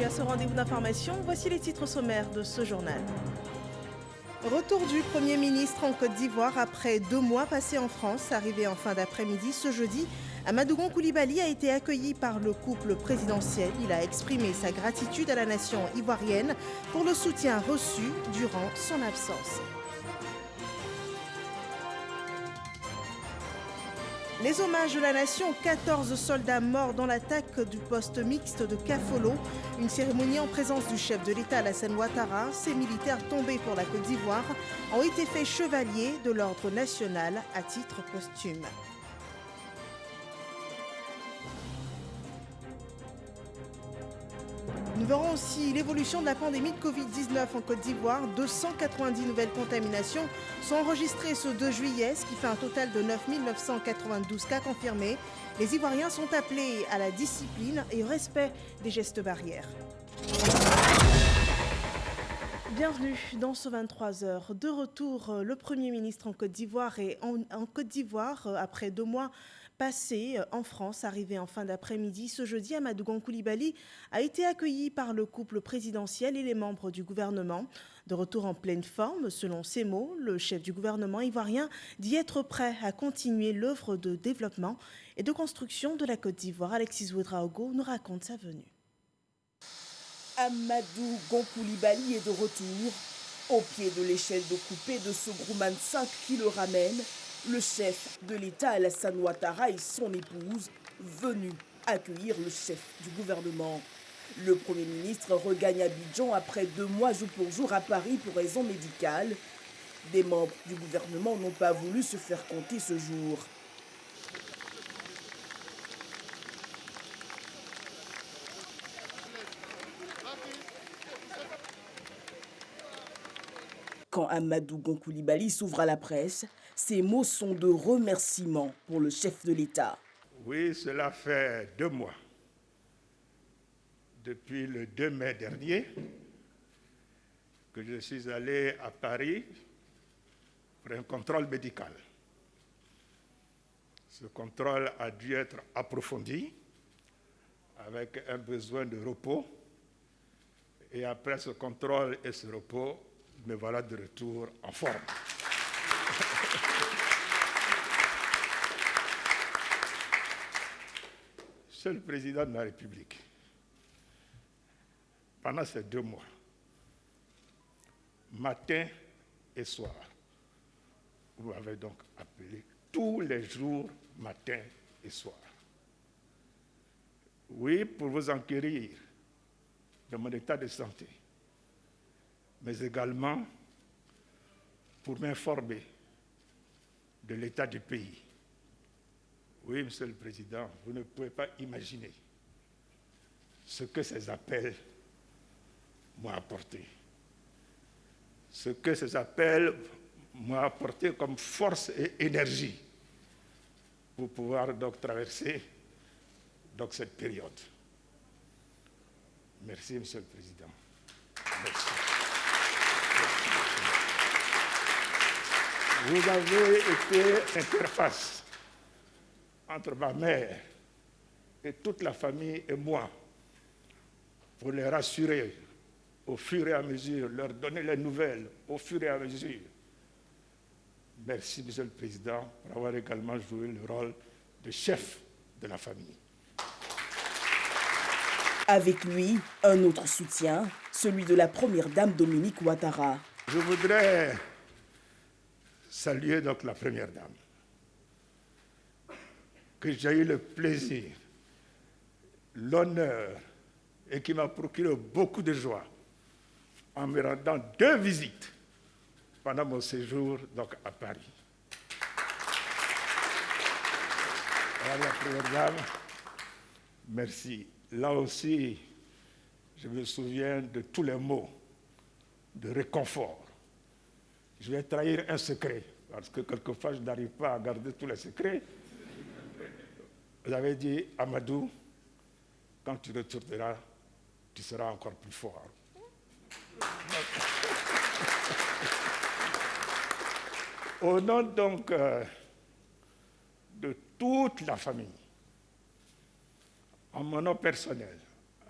à ce rendez-vous d'information. Voici les titres sommaires de ce journal. Retour du Premier ministre en Côte d'Ivoire après 2 mois passés en France. Arrivé en fin d'après-midi ce jeudi, Amadou Gon Coulibaly a été accueilli par le couple présidentiel. Il a exprimé sa gratitude à la nation ivoirienne pour le soutien reçu durant son absence. Les hommages de la nation, 14 soldats morts dans l'attaque du poste mixte de Kafolo. Une cérémonie en présence du chef de l'État Alassane Ouattara. Ces militaires tombés pour la Côte d'Ivoire ont été faits chevaliers de l'ordre national à titre posthume. Nous verrons aussi l'évolution de la pandémie de Covid-19 en Côte d'Ivoire. 290 nouvelles contaminations sont enregistrées ce 2 juillet, ce qui fait un total de 9 992 cas confirmés. Les Ivoiriens sont appelés à la discipline et au respect des gestes barrières. Bienvenue dans ce 23h. De retour, le Premier ministre en Côte d'Ivoire est en Côte d'Ivoire après 2 mois passé en France. Arrivé en fin d'après-midi ce jeudi, Amadou Gon Coulibaly a été accueilli par le couple présidentiel et les membres du gouvernement. De retour en pleine forme, selon ses mots, le chef du gouvernement ivoirien dit être prêt à continuer l'œuvre de développement et de construction de la Côte d'Ivoire. Alexis Ouedraogo nous raconte sa venue. Amadou Gon Coulibaly est de retour. Au pied de l'échelle de coupée de ce Grumman 5 qui le ramène, le chef de l'État Alassane Ouattara et son épouse venus accueillir le chef du gouvernement. Le Premier ministre regagne Abidjan après 2 mois jour pour jour à Paris pour raisons médicales. Des membres du gouvernement n'ont pas voulu se faire compter ce jour. Quand Amadou Gon Coulibaly s'ouvre à la presse, ses mots sont de remerciement pour le chef de l'État. Oui, cela fait 2 mois. Depuis le 2 mai dernier, que je suis allé à Paris pour un contrôle médical. Ce contrôle a dû être approfondi avec un besoin de repos. Et après ce contrôle et ce repos, me voilà de retour en forme. Monsieur le Président de la République, pendant ces 2 mois, matin et soir, vous m'avez donc appelé tous les jours, matin et soir. Oui, pour vous enquérir de mon état de santé, mais également pour m'informer de l'état du pays. Oui, Monsieur le Président, vous ne pouvez pas imaginer ce que ces appels m'ont apporté. Ce que ces appels m'ont apporté comme force et énergie pour pouvoir donc traverser donc cette période. Merci, Monsieur le Président. Merci. Vous avez été interface entre ma mère et toute la famille et moi pour les rassurer au fur et à mesure, leur donner les nouvelles au fur et à mesure. Merci, Monsieur le Président, pour avoir également joué le rôle de chef de la famille. Avec lui, un autre soutien, celui de la première dame Dominique Ouattara. Je voudrais saluer donc la première dame, que j'ai eu le plaisir, l'honneur et qui m'a procuré beaucoup de joie en me rendant 2 visites pendant mon séjour donc, à Paris. Madame la première dame, merci. Là aussi, je me souviens de tous les mots de réconfort. Je vais trahir un secret, parce que quelquefois, je n'arrive pas à garder tous les secrets. Vous avez dit, Amadou, quand tu retourneras, tu seras encore plus fort. Au nom donc de toute la famille, en mon nom personnel,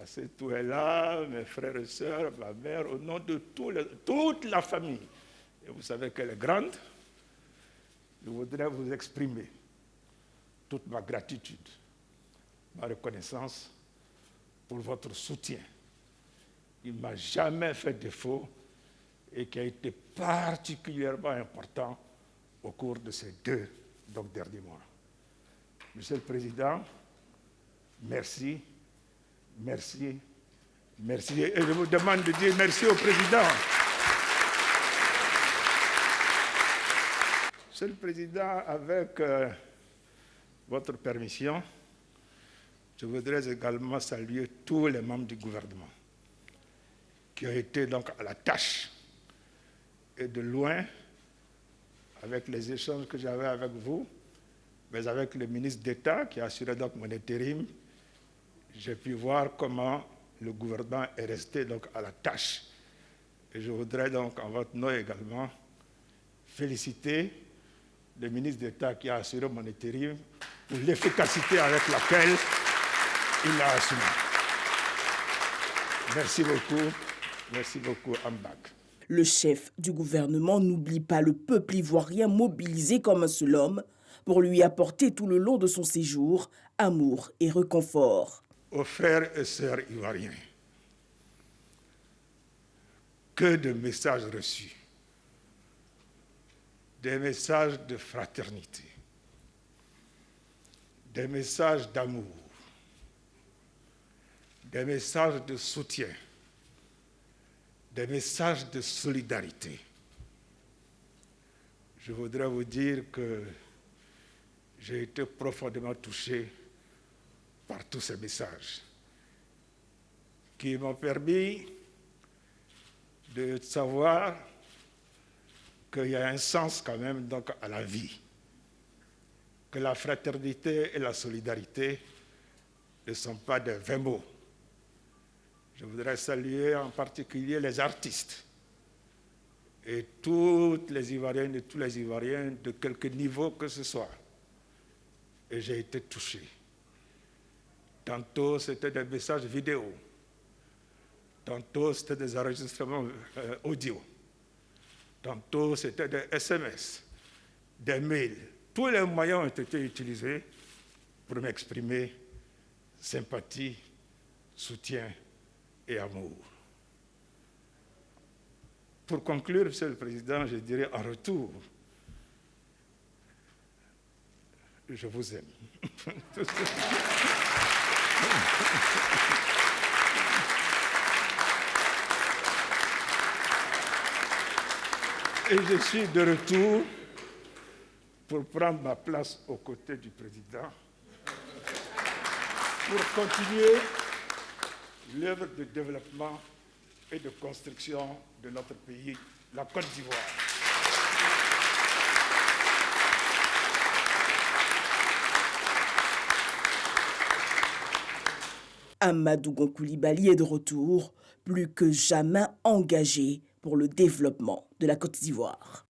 Assetou est là, mes frères et sœurs, ma mère, au nom de toute la famille. Et vous savez qu'elle est grande. Je voudrais vous exprimer toute ma gratitude, ma reconnaissance pour votre soutien. Il ne m'a jamais fait défaut et qui a été particulièrement important au cours de ces deux derniers mois. Monsieur le Président, merci, merci, merci. Et je vous demande de dire merci au Président. Monsieur le Président, avec votre permission, je voudrais également saluer tous les membres du gouvernement qui ont été donc à la tâche et de loin, avec les échanges que j'avais avec vous, mais avec le ministre d'État qui a assuré donc mon intérim, j'ai pu voir comment le gouvernement est resté donc à la tâche. Et je voudrais donc en votre nom également féliciter le ministre d'État qui a assuré mon intérim pour l'efficacité avec laquelle il l'a assumé. Merci beaucoup, Ambak. Le chef du gouvernement n'oublie pas le peuple ivoirien mobilisé comme un seul homme pour lui apporter tout le long de son séjour amour et réconfort. Aux frères et sœurs ivoiriens, que de messages reçus, des messages de fraternité, des messages d'amour, des messages de soutien, des messages de solidarité. Je voudrais vous dire que j'ai été profondément touché par tous ces messages qui m'ont permis de savoir qu'il y a un sens quand même donc à la vie, que la fraternité et la solidarité ne sont pas des vains mots. Je voudrais saluer en particulier les artistes et toutes les Ivoiriennes et tous les Ivoiriens de quelque niveau que ce soit. Et j'ai été touché. Tantôt, c'était des messages vidéo. Tantôt, c'était des enregistrements audio. Tantôt, c'était des SMS, des mails. Tous les moyens ont été utilisés pour m'exprimer sympathie, soutien et amour. Pour conclure, Monsieur le Président, je dirais en retour, je vous aime. Et je suis de retour pour prendre ma place aux côtés du Président pour continuer l'œuvre de développement et de construction de notre pays, la Côte d'Ivoire. Amadou Gon Coulibaly est de retour, plus que jamais engagé pour le développement de la Côte d'Ivoire.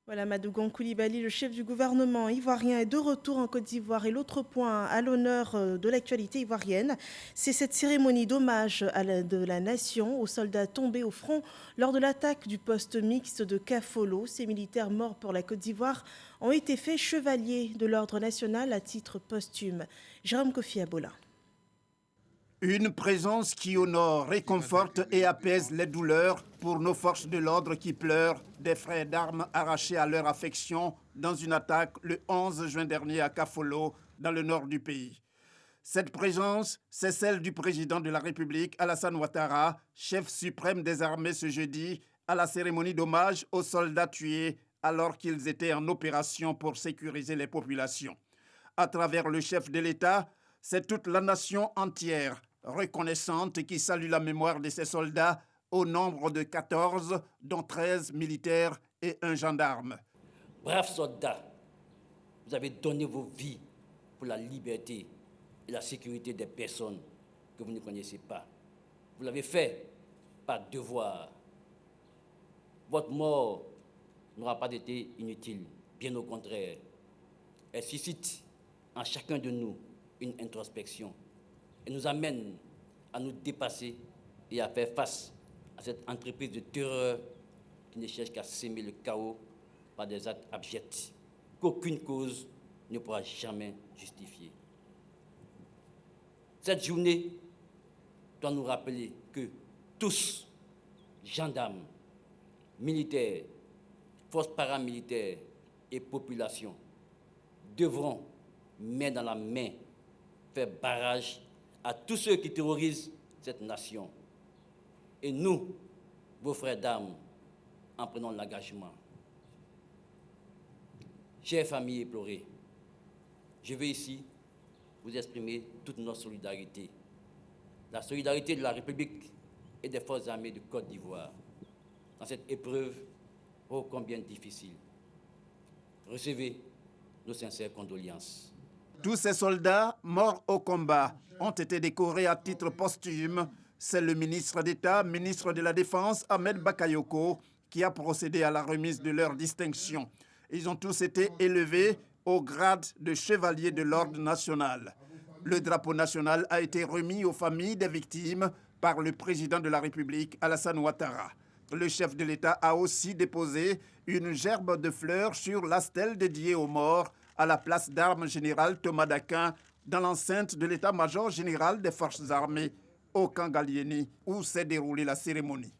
Voilà, Amadou Gon Coulibaly, le chef du gouvernement ivoirien, est de retour en Côte d'Ivoire. Et l'autre point à l'honneur de l'actualité ivoirienne, c'est cette cérémonie d'hommage de la nation aux soldats tombés au front lors de l'attaque du poste mixte de Kafolo. Ces militaires morts pour la Côte d'Ivoire ont été faits chevaliers de l'ordre national à titre posthume. Jérôme Kofi Abola. Une présence qui honore, réconforte et apaise les douleurs pour nos forces de l'ordre qui pleurent des frères d'armes arrachés à leur affection dans une attaque le 11 juin dernier à Kafolo, dans le nord du pays. Cette présence, c'est celle du président de la République, Alassane Ouattara, chef suprême des armées ce jeudi, à la cérémonie d'hommage aux soldats tués alors qu'ils étaient en opération pour sécuriser les populations. À travers le chef de l'État, c'est toute la nation entière reconnaissante qui salue la mémoire de ces soldats au nombre de 14, dont 13 militaires et un gendarme. Braves soldats, vous avez donné vos vies pour la liberté et la sécurité des personnes que vous ne connaissez pas. Vous l'avez fait par devoir. Votre mort n'aura pas été inutile, bien au contraire. Elle suscite en chacun de nous une introspection et nous amène à nous dépasser et à faire face à cette entreprise de terreur qui ne cherche qu'à s'aimer le chaos par des actes abjects qu'aucune cause ne pourra jamais justifier. Cette journée doit nous rappeler que tous, gendarmes, militaires, forces paramilitaires et population, devront, main dans la main, faire barrage à tous ceux qui terrorisent cette nation. Et nous, vos frères d'armes, en prenant l'engagement. Chères familles éplorées, je veux ici vous exprimer toute notre solidarité. La solidarité de la République et des forces armées de Côte d'Ivoire dans cette épreuve ô combien difficile. Recevez nos sincères condoléances. Tous ces soldats morts au combat ont été décorés à titre posthume. C'est le ministre d'État, ministre de la Défense, Ahmed Bakayoko, qui a procédé à la remise de leurs distinctions. Ils ont tous été élevés au grade de chevalier de l'ordre national. Le drapeau national a été remis aux familles des victimes par le président de la République, Alassane Ouattara. Le chef de l'État a aussi déposé une gerbe de fleurs sur la stèle dédiée aux morts à la place d'armes générale Thomas Daquin dans l'enceinte de l'état-major général des forces armées au camp Gallieni où s'est déroulée la cérémonie.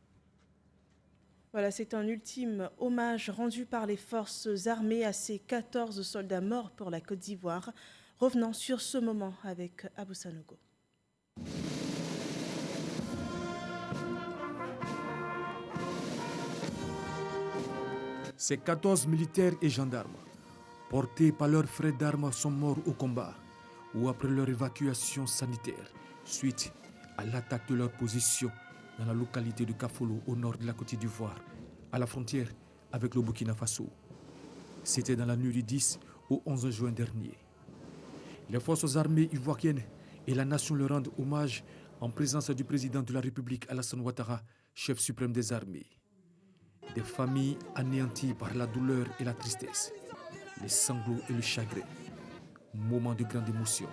Voilà, c'est un ultime hommage rendu par les forces armées à ces 14 soldats morts pour la Côte d'Ivoire. Revenons sur ce moment avec Abou Sanogo. Ces 14 militaires et gendarmes, portés par leurs frères d'armes, sont morts au combat ou après leur évacuation sanitaire, suite à l'attaque de leur position dans la localité de Kafolo, au nord de la Côte d'Ivoire, à la frontière avec le Burkina Faso. C'était dans la nuit du 10 au 11 juin dernier. Les forces armées ivoiriennes et la nation leur rendent hommage en présence du président de la République, Alassane Ouattara, chef suprême des armées. Des familles anéanties par la douleur et la tristesse, les sanglots et le chagrin. Moment de grande émotion.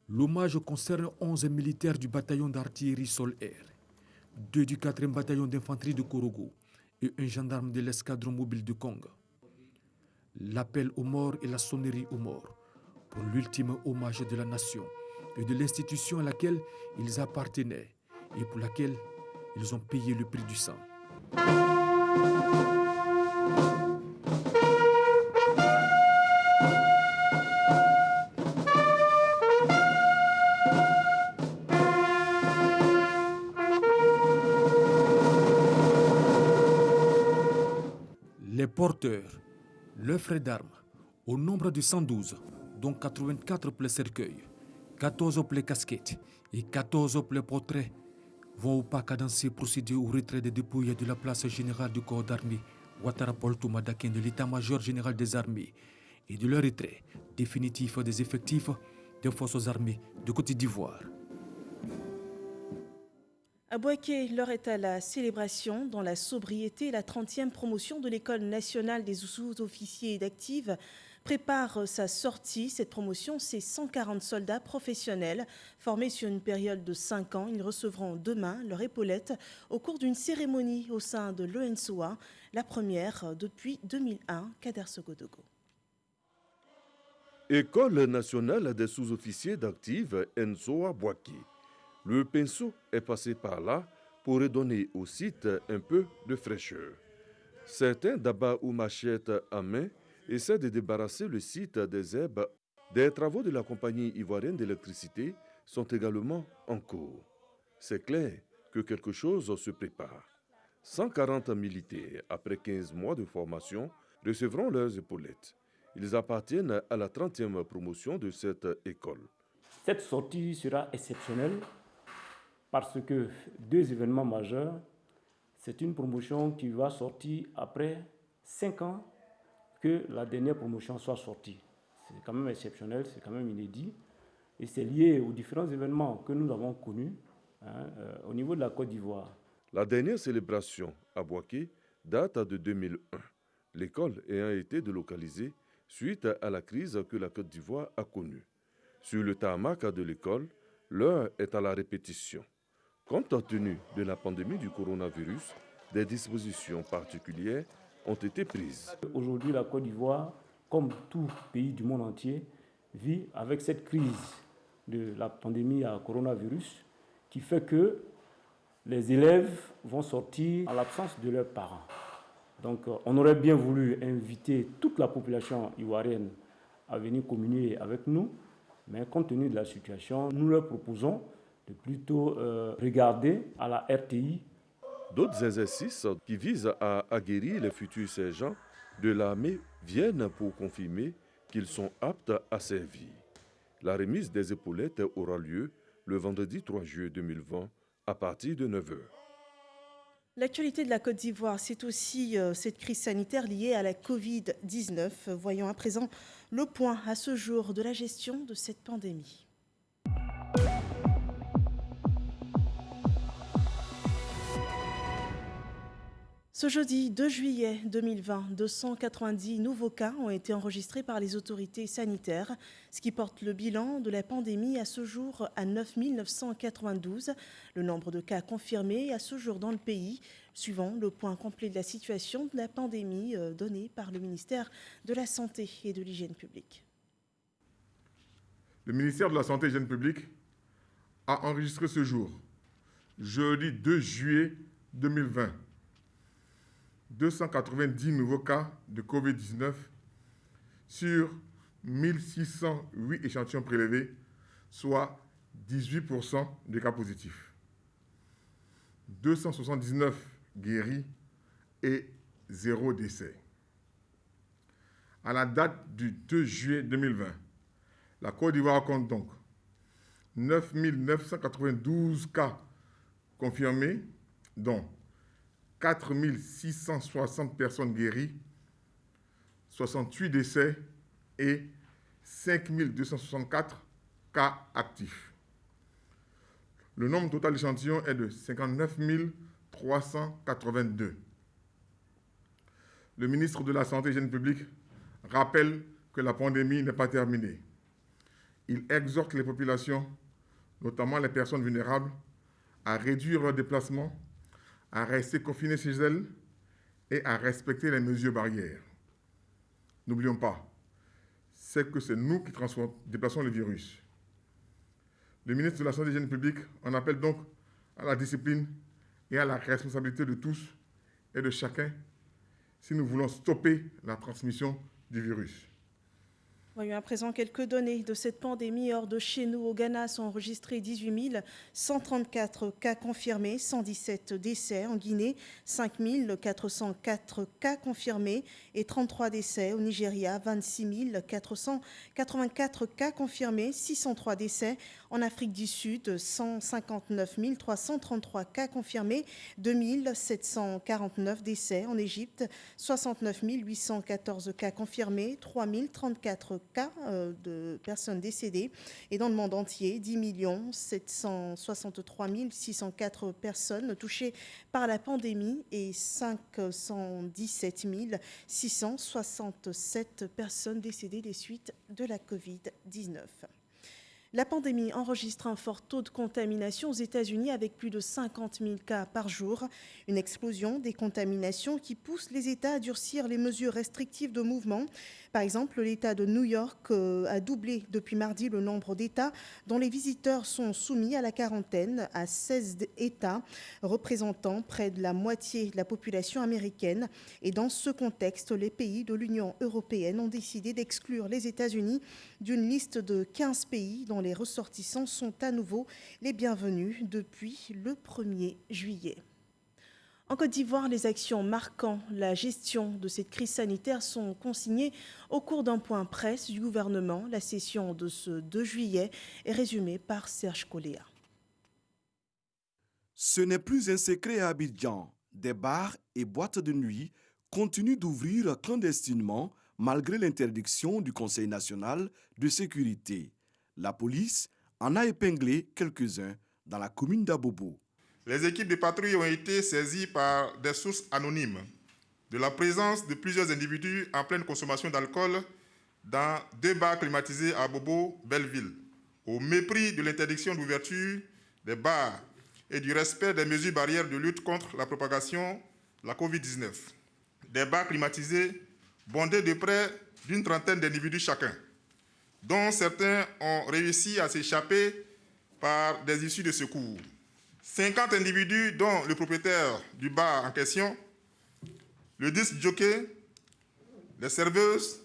L'hommage concerne 11 militaires du bataillon d'artillerie sol-air, 2 du 4e bataillon d'infanterie de Korogo et un gendarme de l'escadron mobile de Kong. L'appel aux morts et la sonnerie aux morts pour l'ultime hommage de la nation et de l'institution à laquelle ils appartenaient et pour laquelle ils ont payé le prix du sang. Les porteurs, leurs frères d'armes, au nombre de 112, dont 84 pour les cercueils, 14 pour les casquettes et 14 pour les portraits, vont au pas cadencé procéder au retrait des dépouilles de la place générale du corps d'armée Ouattara Paul Thomas Daquin de l'état-major général des armées et de leur retrait définitif des effectifs des forces armées de Côte d'Ivoire. À Bouaké, l'heure est à la célébration dans la sobriété. La 30e promotion de l'École nationale des sous-officiers d'active prépare sa sortie. Cette promotion, c'est 140 soldats professionnels formés sur une période de 5 ans. Ils recevront demain leur épaulette au cours d'une cérémonie au sein de l'ENSOA, la première depuis 2001. Kader Sogodogo. École nationale des sous-officiers d'active ENSOA Bouaké. Le pinceau est passé par là pour redonner au site un peu de fraîcheur. Certains d'abat ou machettes à main essaient de débarrasser le site des herbes. Des travaux de la compagnie ivoirienne d'électricité sont également en cours. C'est clair que quelque chose se prépare. 140 militaires, après 15 mois de formation, recevront leurs épaulettes. Ils appartiennent à la 30e promotion de cette école. Cette sortie sera exceptionnelle parce que 2 événements majeurs. C'est une promotion qui va sortir après 5 ans que la dernière promotion soit sortie. C'est quand même exceptionnel, c'est quand même inédit. Et c'est lié aux différents événements que nous avons connus au niveau de la Côte d'Ivoire. La dernière célébration à Bouaké date de 2001, l'école ayant été délocalisée suite à la crise que la Côte d'Ivoire a connue. Sur le tarmac de l'école, L'heure est à la répétition. Compte tenu de la pandémie du coronavirus, des dispositions particulières ont été prises. Aujourd'hui, la Côte d'Ivoire, comme tout pays du monde entier, vit avec cette crise de la pandémie à coronavirus qui fait que les élèves vont sortir en l'absence de leurs parents. Donc, on aurait bien voulu inviter toute la population ivoirienne à venir communier avec nous, mais compte tenu de la situation, nous leur proposons de plutôt regarder à la RTI. D'autres exercices qui visent à aguerrir les futurs sergents de l'armée viennent pour confirmer qu'ils sont aptes à servir. La remise des épaulettes aura lieu le vendredi 3 juillet 2020 à partir de 9h. L'actualité de la Côte d'Ivoire, c'est aussi cette crise sanitaire liée à la Covid-19. Voyons à présent le point à ce jour de la gestion de cette pandémie. Ce jeudi 2 juillet 2020, 290 nouveaux cas ont été enregistrés par les autorités sanitaires, ce qui porte le bilan de la pandémie à ce jour à 9 992. Le nombre de cas confirmés à ce jour dans le pays, suivant le point complet de la situation de la pandémie donné par le ministère de la Santé et de l'Hygiène publique. Le ministère de la Santé et de l'Hygiène publique a enregistré ce jour, jeudi 2 juillet 2020, 290 nouveaux cas de Covid-19 sur 1608 échantillons prélevés, soit 18% des cas positifs. 279 guéris et 0 décès. À la date du 2 juillet 2020, la Côte d'Ivoire compte donc 9 992 cas confirmés, dont 4 660 personnes guéries, 68 décès et 5 264 cas actifs. Le nombre total d'échantillons est de 59 382. Le ministre de la Santé et de l'Hygiène publique rappelle que la pandémie n'est pas terminée. Il exhorte les populations, notamment les personnes vulnérables, à réduire leurs déplacements, à rester confinées chez elles et à respecter les mesures barrières. N'oublions pas, c'est que c'est nous qui déplaçons le virus. Le ministre de la Santé et de l'Hygiène publique en appelle donc à la discipline et à la responsabilité de tous et de chacun si nous voulons stopper la transmission du virus. Voyons à présent quelques données de cette pandémie. Hors de chez nous, au Ghana, sont enregistrés 18 134 cas confirmés, 117 décès. En Guinée, 5 404 cas confirmés et 33 décès. Au Nigeria, 26 484 cas confirmés, 603 décès. En Afrique du Sud, 159 333 cas confirmés, 2 749 décès. En Égypte, 69 814 cas confirmés, 3 034 cas de personnes décédées. Et dans le monde entier, 10 763 604 personnes touchées par la pandémie et 517 667 personnes décédées des suites de la Covid-19. La pandémie enregistre un fort taux de contamination aux États-Unis avec plus de 50 000 cas par jour. Une explosion des contaminations qui pousse les États à durcir les mesures restrictives de mouvement. Par exemple, l'État de New York a doublé depuis mardi le nombre d'États dont les visiteurs sont soumis à la quarantaine, à 16 États représentant près de la moitié de la population américaine. Et dans ce contexte, les pays de l'Union européenne ont décidé d'exclure les États-Unis d'une liste de 15 pays dont les ressortissants sont à nouveau les bienvenus depuis le 1er juillet. En Côte d'Ivoire, les actions marquant la gestion de cette crise sanitaire sont consignées au cours d'un point presse du gouvernement. La session de ce 2 juillet est résumée par Serge Coléa. Ce n'est plus un secret à Abidjan. Des bars et boîtes de nuit continuent d'ouvrir clandestinement malgré l'interdiction du Conseil national de sécurité. La police en a épinglé quelques-uns dans la commune d'Abobo. Les équipes de patrouille ont été saisies par des sources anonymes de la présence de plusieurs individus en pleine consommation d'alcool dans 2 bars climatisés à Abobo, Belleville, au mépris de l'interdiction d'ouverture des bars et du respect des mesures barrières de lutte contre la propagation de la Covid-19. Des bars climatisés bondés de près d'une trentaine d'individus chacun, dont certains ont réussi à s'échapper par des issues de secours. 50 individus, dont le propriétaire du bar en question, le disc jockey, les serveuses,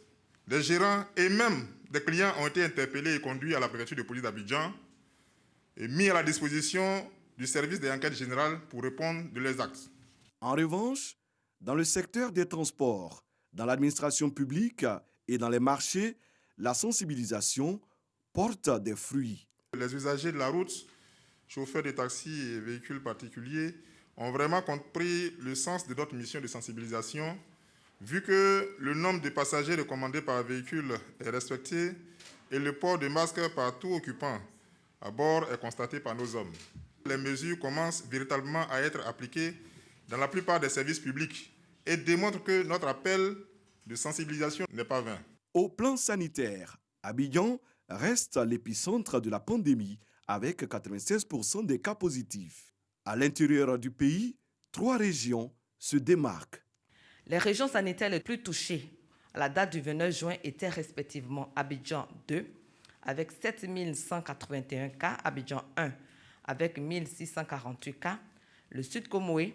les gérants et même des clients ont été interpellés et conduits à la préfecture de police d'Abidjan et mis à la disposition du service des enquêtes générales pour répondre de leurs actes. En revanche, dans le secteur des transports, dans l'administration publique et dans les marchés, la sensibilisation porte des fruits. Les usagers de la route, chauffeurs de taxis et véhicules particuliers, ont vraiment compris le sens de notre mission de sensibilisation, vu que le nombre de passagers recommandés par véhicule est respecté et le port de masque par tout occupant à bord est constaté par nos hommes. Les mesures commencent véritablement à être appliquées dans la plupart des services publics et démontrent que notre appel de sensibilisation n'est pas vain. Au plan sanitaire, Abidjan reste l'épicentre de la pandémie avec 96% des cas positifs. À l'intérieur du pays, 3 régions se démarquent. Les régions sanitaires les plus touchées à la date du 29 juin étaient respectivement Abidjan 2 avec 7 181 cas, Abidjan 1 avec 1 648 cas, le Sud Comoé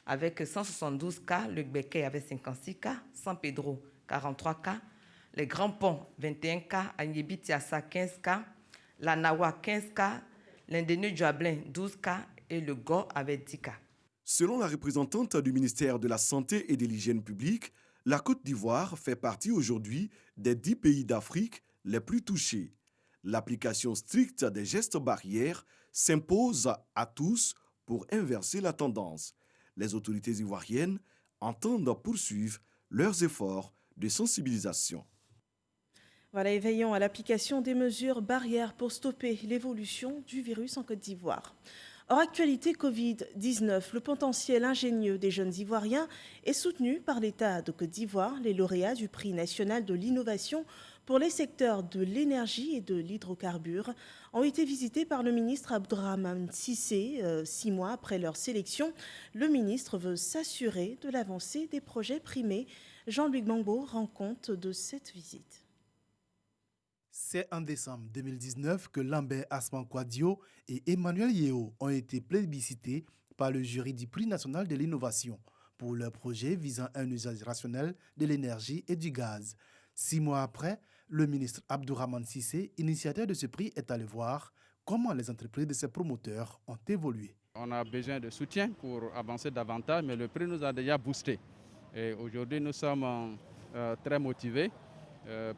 avec 172 cas, le Gbeke avec 56 cas, San Pedro 43 cas, les Grands Ponts 21 cas, Agnébi Tiassa 15 cas, la Nawa 15 cas, l'Indénu Djuablin 12 cas et le Go avec 10 cas. Selon la représentante du ministère de la Santé et de l'Hygiène publique, la Côte d'Ivoire fait partie aujourd'hui des 10 pays d'Afrique les plus touchés. L'application stricte des gestes barrières s'impose à tous pour inverser la tendance. Les autorités ivoiriennes entendent poursuivre leurs efforts de sensibilisation. Voilà, et veillons à l'application des mesures barrières pour stopper l'évolution du virus en Côte d'Ivoire. Hors actualité Covid-19, le potentiel ingénieux des jeunes Ivoiriens est soutenu par l'État de Côte d'Ivoire. Les lauréats du prix national de l'innovation pour les secteurs de l'énergie et de l'hydrocarbure ont été visités par le ministre Abdourahmane Cissé. 6 mois après leur sélection, le ministre veut s'assurer de l'avancée des projets primés. Jean-Luc Gbangbo rend compte de cette visite. C'est en décembre 2019 que Lambert Asman-Kouadio et Emmanuel Yeo ont été plébiscités par le jury du prix national de l'innovation pour leur projet visant un usage rationnel de l'énergie et du gaz. 6 mois après, le ministre Abdourahmane Cissé, initiateur de ce prix, est allé voir comment les entreprises de ses promoteurs ont évolué. On a besoin de soutien pour avancer davantage, mais le prix nous a déjà boosté. Et aujourd'hui, nous sommes très motivés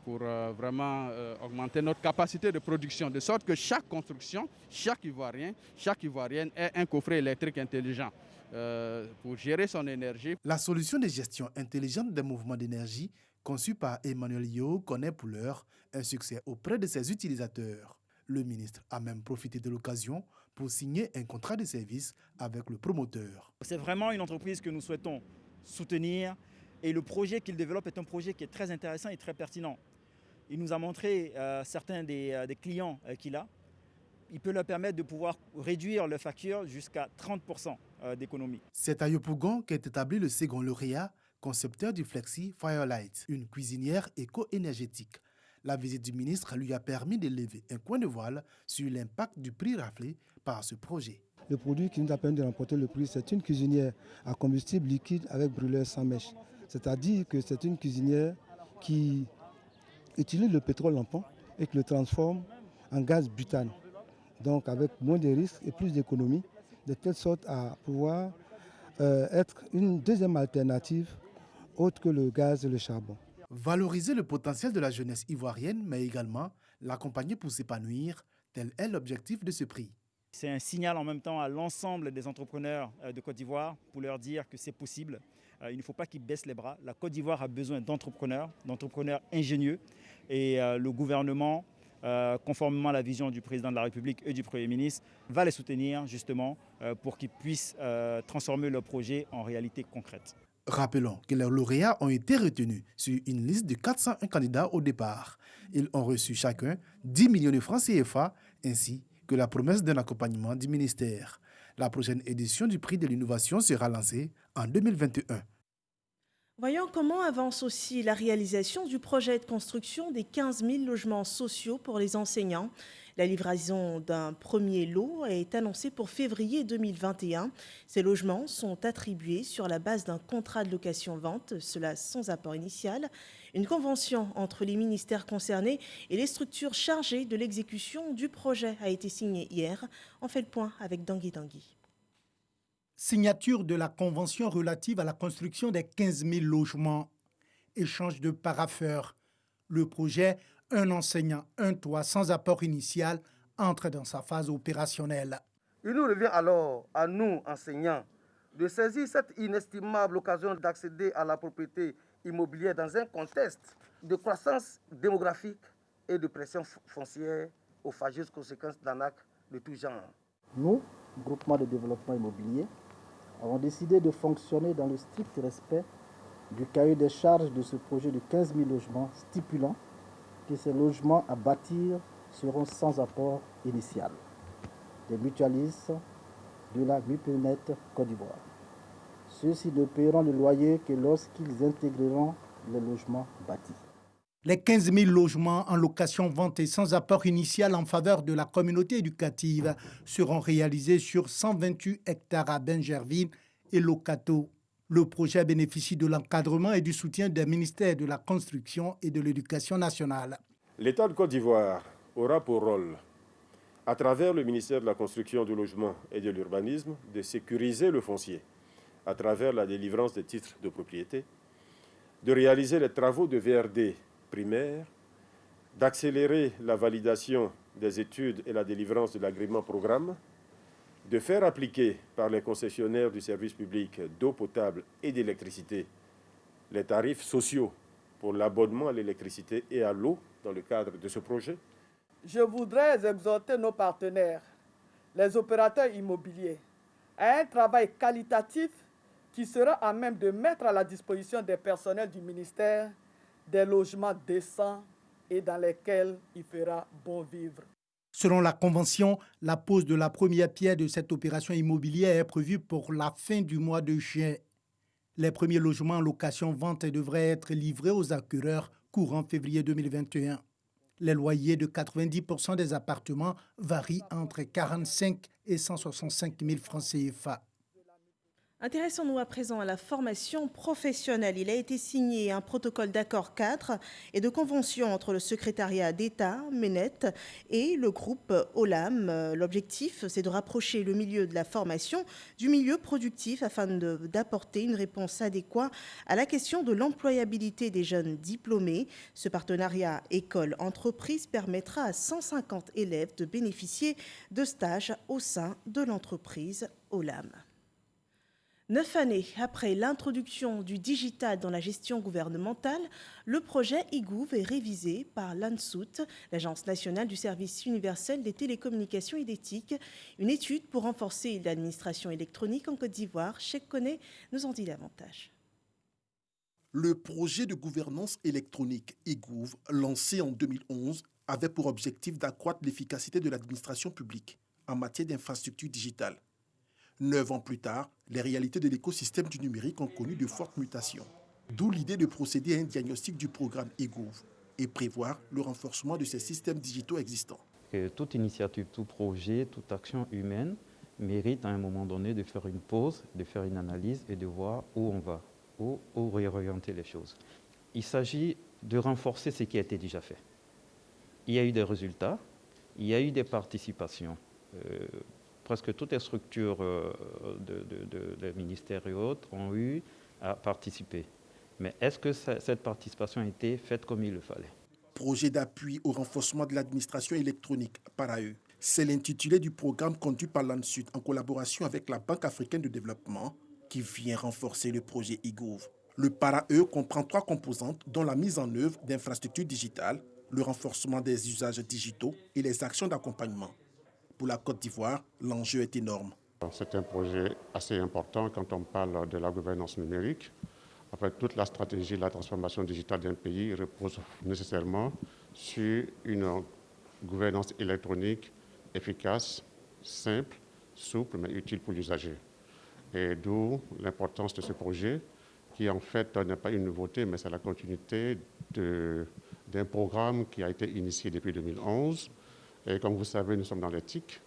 pour vraiment augmenter notre capacité de production, de sorte que chaque construction, chaque Ivoirienne ait un coffret électrique intelligent pour gérer son énergie. La solution de gestion intelligente des mouvements d'énergie conçue par Emmanuel Yeo connaît pour l'heure un succès auprès de ses utilisateurs. Le ministre a même profité de l'occasion pour signer un contrat de service avec le promoteur. C'est vraiment une entreprise que nous souhaitons soutenir. Et le projet qu'il développe est un projet qui est très intéressant et très pertinent. Il nous a montré certains des clients qu'il a. Il peut leur permettre de pouvoir réduire leurs factures jusqu'à 30% d'économie. C'est à Yopougon qu'est établi le second lauréat, concepteur du Flexi Firelight, une cuisinière éco-énergétique. La visite du ministre lui a permis de lever un coin de voile sur l'impact du prix raflé par ce projet. Le produit qui nous a permis de remporter le prix, c'est une cuisinière à combustible liquide avec brûleur sans mèche. C'est-à-dire que c'est une cuisinière qui utilise le pétrole lampant et qui le transforme en gaz butane. Donc avec moins de risques et plus d'économies, de telle sorte à pouvoir être une deuxième alternative autre que le gaz et le charbon. Valoriser le potentiel de la jeunesse ivoirienne, mais également l'accompagner pour s'épanouir, tel est l'objectif de ce prix. C'est un signal en même temps à l'ensemble des entrepreneurs de Côte d'Ivoire pour leur dire que c'est possible. Il ne faut pas qu'ils baissent les bras. La Côte d'Ivoire a besoin d'entrepreneurs ingénieux. Et le gouvernement, conformément à la vision du président de la République et du Premier ministre, va les soutenir justement pour qu'ils puissent transformer leur projet en réalité concrète. Rappelons que les lauréats ont été retenus sur une liste de 401 candidats au départ. Ils ont reçu chacun 10 millions de francs CFA ainsi que la promesse d'un accompagnement du ministère. La prochaine édition du prix de l'innovation sera lancée en 2021. Voyons comment avance aussi la réalisation du projet de construction des 15 000 logements sociaux pour les enseignants. La livraison d'un premier lot est annoncée pour février 2021. Ces logements sont attribués sur la base d'un contrat de location-vente, cela sans apport initial. Une convention entre les ministères concernés et les structures chargées de l'exécution du projet a été signée hier. On fait le point avec Dangui Dangui. Signature de la convention relative à la construction des 15 000 logements. Échange de parapheurs. Le projet « Un enseignant, un toit sans apport initial » entre dans sa phase opérationnelle. Il nous revient alors, à nous, enseignants, de saisir cette inestimable occasion d'accéder à la propriété immobilière dans un contexte de croissance démographique et de pression foncière aux fâcheuses conséquences d'arnaques de tout genre. Nous, groupement de développement immobilier, avons décidé de fonctionner dans le strict respect du cahier des charges de ce projet de 15 000 logements, stipulant que ces logements à bâtir seront sans apport initial des mutualistes de la MUPENET Côte d'Ivoire. Ceux-ci ne paieront le loyer que lorsqu'ils intégreront les logements bâtis. Les 15 000 logements en location-vente et sans apport initial en faveur de la communauté éducative seront réalisés sur 128 hectares à Benjerville et Locato. Le projet bénéficie de l'encadrement et du soutien des ministères de la Construction et de l'Éducation nationale. L'État de Côte d'Ivoire aura pour rôle, à travers le ministère de la Construction, du Logement et de l'Urbanisme, de sécuriser le foncier à travers la délivrance des titres de propriété, de réaliser les travaux de VRD primaire, d'accélérer la validation des études et la délivrance de l'agrément programme, de faire appliquer par les concessionnaires du service public d'eau potable et d'électricité les tarifs sociaux pour l'abonnement à l'électricité et à l'eau dans le cadre de ce projet. Je voudrais exhorter nos partenaires, les opérateurs immobiliers, à un travail qualitatif qui sera à même de mettre à la disposition des personnels du ministère des logements décents et dans lesquels il fera bon vivre. Selon la Convention, la pose de la première pierre de cette opération immobilière est prévue pour la fin du mois de juin. Les premiers logements en location-vente devraient être livrés aux acquéreurs courant février 2021. Les loyers de 90% des appartements varient entre 45 et 165 000 francs CFA. Intéressons-nous à présent à la formation professionnelle. Il a été signé un protocole d'accord cadre et de convention entre le secrétariat d'État, MENET, et le groupe OLAM. L'objectif, c'est de rapprocher le milieu de la formation du milieu productif afin d'apporter une réponse adéquate à la question de l'employabilité des jeunes diplômés. Ce partenariat école-entreprise permettra à 150 élèves de bénéficier de stages au sein de l'entreprise OLAM. 9 années après l'introduction du digital dans la gestion gouvernementale, le projet e-Gouv est révisé par l'ANSUT, l'Agence nationale du service universel des télécommunications et d'éthique. Une étude pour renforcer l'administration électronique en Côte d'Ivoire. Cheikh Koné nous en dit davantage. Le projet de gouvernance électronique e-Gouv, lancé en 2011, avait pour objectif d'accroître l'efficacité de l'administration publique en matière d'infrastructures digitales. 9 ans plus tard, les réalités de l'écosystème du numérique ont connu de fortes mutations. D'où l'idée de procéder à un diagnostic du programme e-Gouv et prévoir le renforcement de ces systèmes digitaux existants. Toute initiative, tout projet, toute action humaine mérite à un moment donné de faire une pause, de faire une analyse et de voir où on va, où réorienter les choses. Il s'agit de renforcer ce qui a été déjà fait. Il y a eu des résultats, il y a eu des participations. Presque toutes les structures des ministères et autres ont eu à participer. Mais est-ce que cette participation a été faite comme il le fallait? Projet d'appui au renforcement de l'administration électronique, PARAE. C'est l'intitulé du programme conduit par l'ANSUT en collaboration avec la Banque africaine de développement qui vient renforcer le projet e-Gouv. Le PARAE comprend 3 composantes dont la mise en œuvre d'infrastructures digitales, le renforcement des usages digitaux et les actions d'accompagnement. Pour la Côte d'Ivoire, l'enjeu est énorme. C'est un projet assez important quand on parle de la gouvernance numérique, Après, toute la stratégie de la transformation digitale d'un pays repose nécessairement sur une gouvernance électronique efficace, simple, souple, mais utile pour l'usager. Et d'où l'importance de ce projet, qui en fait n'est pas une nouveauté, mais c'est la continuité d'un programme qui a été initié depuis 2011. Et comme vous savez, nous sommes dans l'éthique.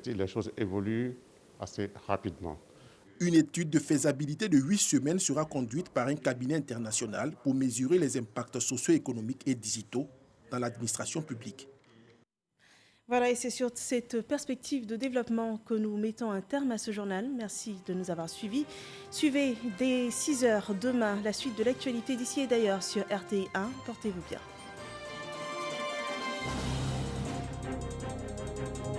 Les choses évoluent assez rapidement. Une étude de faisabilité de 8 semaines sera conduite par un cabinet international pour mesurer les impacts socio-économiques et digitaux dans l'administration publique. Voilà, et c'est sur cette perspective de développement que nous mettons un terme à ce journal. Merci de nous avoir suivis. Suivez dès 6h demain la suite de l'actualité d'ici et d'ailleurs sur RTI 1. Portez-vous bien.